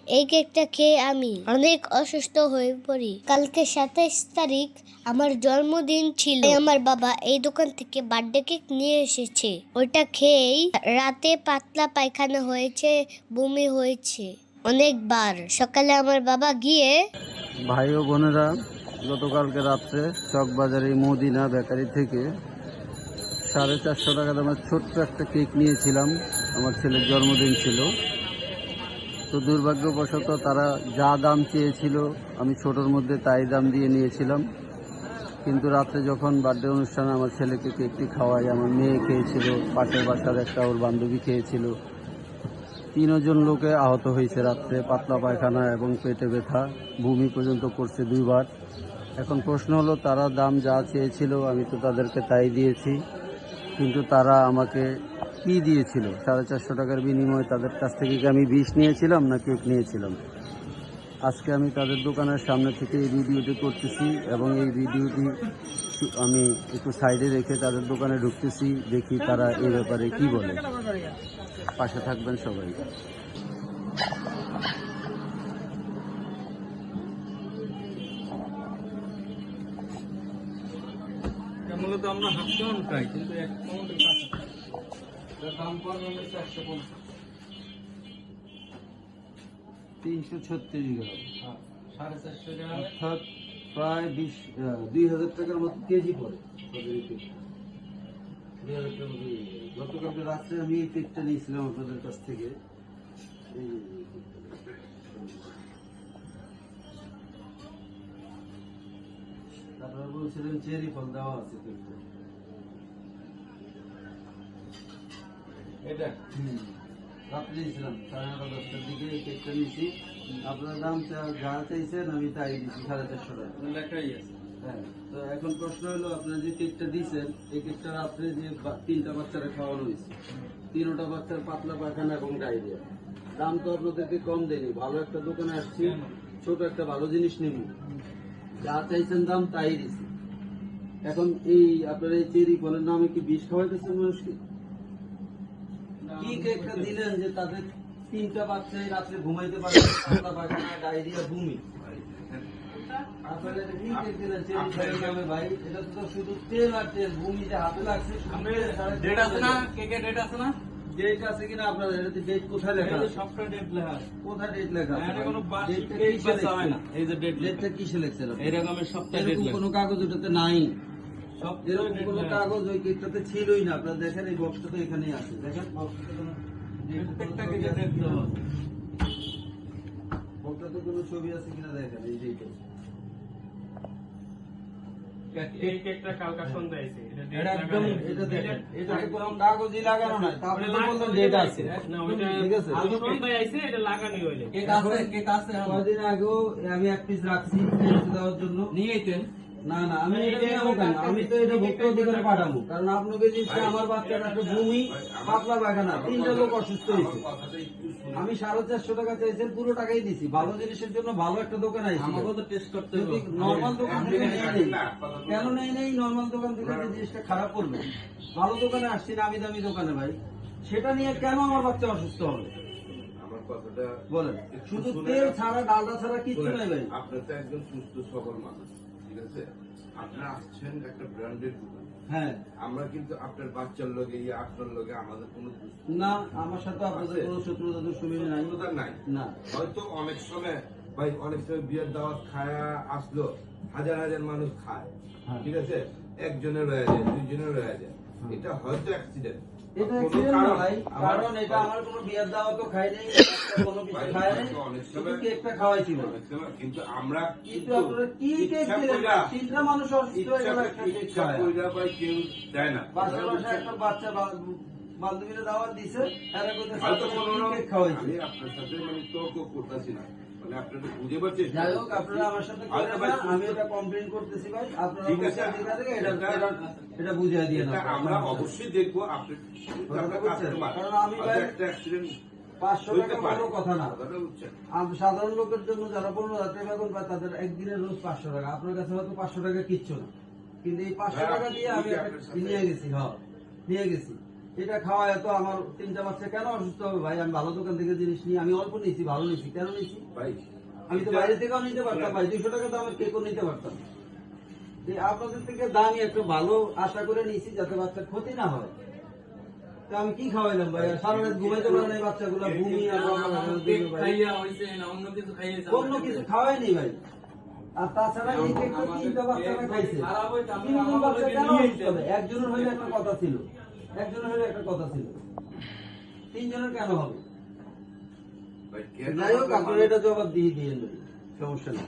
এই কেকটা খেয়ে আমি অনেক অসুস্থ হয়ে পড়ি। কালকে 27 তারিখ আমার জন্মদিন ছিল। তাই আমার বাবা এই দোকান থেকে বার্থডে কেক নিয়ে এসেছে। ওটা খেয়েই রাতে পাতলা পায়খানা হয়েছে, বমি হয়েছে অনেকবার। সকালে আমার বাবা গিয়ে ভাই ও বোনেরা, গতকালকে রাত্রে চকবাজারে মদিনা বেকারি থেকে 450 টাকা দামের ছোট্ট একটা কেক নিয়েছিলাম। আমার ছেলের জন্মদিন ছিল। তো দুর্ভাগ্যবশত তারা যা দাম চেয়েছিল আমি ছোটোর মধ্যে তাই দাম দিয়ে নিয়েছিলাম। কিন্তু রাত্রে যখন বার্থডে অনুষ্ঠানে আমার ছেলেকে কেকটি খাওয়াই, আমার মেয়ে খেয়েছিল, পাশের বাসার একটা ওর বান্ধবী খেয়েছিল। 3 জন লোকে আহত হয়েছে রাত্রে, পাতলা পায়খানা এবং পেটে ব্যথা, বমি পর্যন্ত করছে 2বার। এখন প্রশ্ন হলো, তারা দাম যা চেয়েছিল আমি তো তাদেরকে তাই দিয়েছি, কিন্তু তারা আমাকে কি দিয়েছিল? 450 টাকার বিনিময়ে তাদের কাছ থেকে কি আমি বিষ নিয়েছিলাম না কেক নিয়েছিলাম? আজকে আমি তাদের দোকানের সামনে থেকে এই ভিডিওটি করতেছি এবং এই ভিডিওটি আমি একটু সাইডে রেখে তাদের দোকানে ঢুকতেছি, দেখি তারা এই ব্যাপারে কি বলে। পাশে থাকবেন সবাই। মূলত আমরা হাফ পাউন্ড খাই, কিন্তু 1 পাউন্ডের কাছে দাম পড়বে 336 গ্রাম, 450 টাকা, অর্থাৎ প্রায় 2000 টাকার মতো কেজি পড়ে। গতকালকে রাত্রে আমি এই কেকটা নিয়েছিলাম আপনাদের কাছ থেকে। তারপর বলছিলেন চেরি ফল দেওয়া আছে কেকটা। এটা রাত্রে নিয়েছিলাম 9:30-10টার দিকে এই কেকটা নিয়েছি। আপনার দাম যা চাইছেন আমি তাই দিচ্ছি, 450 টাকা লেখাই আছে। হ্যাঁ। তো এখন প্রশ্ন হলো, আপনার যে কেকটা দিচ্ছেন এই কেকটা রাত্রে যে 3টা বাচ্চারা খাওয়ানো হয়েছে, 3টা বাচ্চার পাতলা পায়খানা এবং ডায়রিয়া। দাম তো আপনাদেরকে কম দেয়নি, ভালো একটা দোকানে আসছি, ছোট একটা ভালো জিনিস নিব, যা চাইছেন দাম তাই দিচ্ছি। এখন এই আপনার এই চেরি ফলের নামে কি বিষ খাওয়াইতেছেন মানুষকে? কি কেকটা দিলেন যে তাদের 3টা বাচ্চাই রাত্রে ঘুমাইতে পারে, পাতলা পায়খানা, ডায়রিয়া, বমি? আপনারা এটা কি কেক দিলেন চেরি ফলের নামে ভাই? এটা তো শুধু তেল আর তেল, বমি যে হাতে লাগছে। ডেট আছে না, কেকে ডেট আছে না? ডেট আছে কিনা আপনাদের? এটাতে ডেট কোথায় লেখা আছে? সবটা ডেট লেখা আছে। কোথায় ডেট লেখা আছে? এটা কোনো ডেটটা কেক কিসে বেচা হয় লেখছেন? না, এই যে ডেট ডেটটা কিসে লেখছেন আপনি? এরকমের সবটা ডেট এরকম লেখা কোনো কাগজ ওটাতে নাই। সব এরকম কোনো কাগজ ওই কেকটাতে ছিলই না। আপনারা দেখেন এই বক্সটা তো এখানেই আছে, দেখেন প্রত্যেকটা কেকে ডেট দেওয়া আছে। বক্সটাতে কোনো ছবি আছে কিনা দেখেন, এই যে এটা। এই কেকটা কালকা সন্ধ্যায় আইছে, এটা ডেট এটা একদম, লাগানো এটা আছে। দেখেন, এটাতে কোনো কাগজই লাগানো নাই। তারপরে তো বললেন ডেট আছে। না, ওইটা ঠিক আছে। আজ সন্ধ্যায় আইছে, এটা লাগানোই হইলে। কেক আছে কদিন আগেও আমি এক পিস রাখছি ফ্রেন্ডস দেওয়ার জন্য। নিয়ে আইতেন। না না, আমি এটা নেবো কেন? আমি তো এটা ভোক্তা অধিকারে পাঠাবো, কারণ আপনাকে দিচ্ছে আমার বাচ্চার একটা ভূমি, পাতলা পায়খানা, 3টা লোক অসুস্থ হয়েছে। আমি 450 টাকা চাইছেন, পুরো টাকাই দিছি। ভালো জিনিসের জন্য ভালো একটা দোকান আইছি। আমাকেও তো টেস্ট করতে হবে। নর্মাল দোকান থেকে নেই নেই কেন নেই নেই, নর্মাল দোকান থেকে যে জিনিসটা খারাপ করবে। ভালো দোকানে আসছি, নামি দামি দোকানে ভাই, সেটা নিয়ে কেন আমার বাচ্চা অসুস্থ হবে? আমার কথাটা বলেন, একটু শুধু শুনে- তেল ছাড়া, ডালডা ছাড়া কিচ্ছু নাই ভাই। আপনি তো একজন সুস্থ সবল মানুষ, ঠিক আছে? আপনি আসছেন একটা ব্র্যান্ডের দোকান। হ্যাঁ, আমরা কিন্তু আপনার বাচ্চার লগে আপনার লগে আমাদের কোনো না, আমার সাথে আপনাদের কোনো শত্রুতা দুশ্মনী নাই। দুশ্মনতা নাই। না, হয়তো অনেক সময় ভাই, অনেক সময় বিয়ের দাওয়াত খায়া আসলো, হাজার হাজার মানুষ খায়, হ্যাঁ। ঠিক আছে? একজনের রয়ে যায়, 2জনের রয়ে যায়, এটা হয়তো অ্যাক্সিডেন্ট। এটা accident না ভাই, কারণ এটা আমার কোনো বিয়ের দাওয়াতও খাই নাই, কোনো কিছু খাই নাই, শুধু কেকটা খাওয়াইছি ভাই। কিন্তু আমরা কিন্তু আপনারা কি কেক দিলেন? 3টা মানুষ অসুস্থ হয়ে গেল একটা কেক ইচ্ছা খাওয়ায়। কইরা ভাই কেউ দেয় না। বাসায় বাসায় একটা বাচ্চা বান্ধবীরা দাওয়াত দিছে, এরা কইতেছে হয়তো আপনারা কোনো কি কেক খাওয়াইছি। আমি আপনার সাথে মানে তর্ক করতেছি না, মানে আপনারা বুঝে পাচ্ছেন। যাই হোক, আপনারা আমার সাথে করেন না, আমি এটা কমপ্লেন করতেছি ভাই। আপনারা ঠিক আছে। বুঝে দিকে থেকে এটা বুঝিয়ে দিয়ে না। আমরা অবশ্যই দেখবো আপনি কথাটা বুঝছেন? কারণ আমি ভাই একটা অ্যাক্সিডেন্ট 500 টাকা বড় কথা না। কথাটা বুঝছেন? সাধারণ লোকের জন্য যারা 15,000 টাকা বেতন পায় তাদের একদিনের রোজ 500 টাকা। আপনার কাছে হয়তো 500 টাকা কিচ্ছু না, কিন্তু এই 500 টাকা দিয়ে আমি একটা নিয়ে গেছি। হ্যাঁ, নিয়ে গেছি। এটা খাওয়ায় তো আমার 3টা বাচ্চা কেন অসুস্থ হবে ভাই? আমি ভালো দোকান থেকে জিনিস নিই, আমি অল্প নিয়েছি, ভালো নিয়েছি, কেন নিয়েছি? ভাই আমি তো বাইরে থেকেও নিতে পারতাম ভাই, 200 টাকা দামের কেকও নিতে পারতাম। যে আপনাদের থেকে দামি একটু ভালো আশা করে নিয়েছি যাতে বাচ্চার ক্ষতি না হয়। তো আমি কি খাওয়াইলাম ভাই? সারা রাত ঘুমাইতে পারে না বাচ্চাগুলো, ঘুমি আর কেক খাইয়া হইছে না অন্য কিছু খাইয়েছে? অন্য কিছু খাওয়াইনি ভাই। আর তাছাড়া এই কেক তো 3টা বাচ্চারা খাইছে। খারাপ হইতো আমি 3জন বাচ্চা কেন নিয়ে অসুস্থ হবে? একজনের হইলে একটা কথা ছিল, একজনের হইলে একটা কথা ছিল, 3জনের কেন হবে? ভাই যাই হোক, আপনারা এটা জবাব দিয়ে দিয়েন, সমস্যা নেই।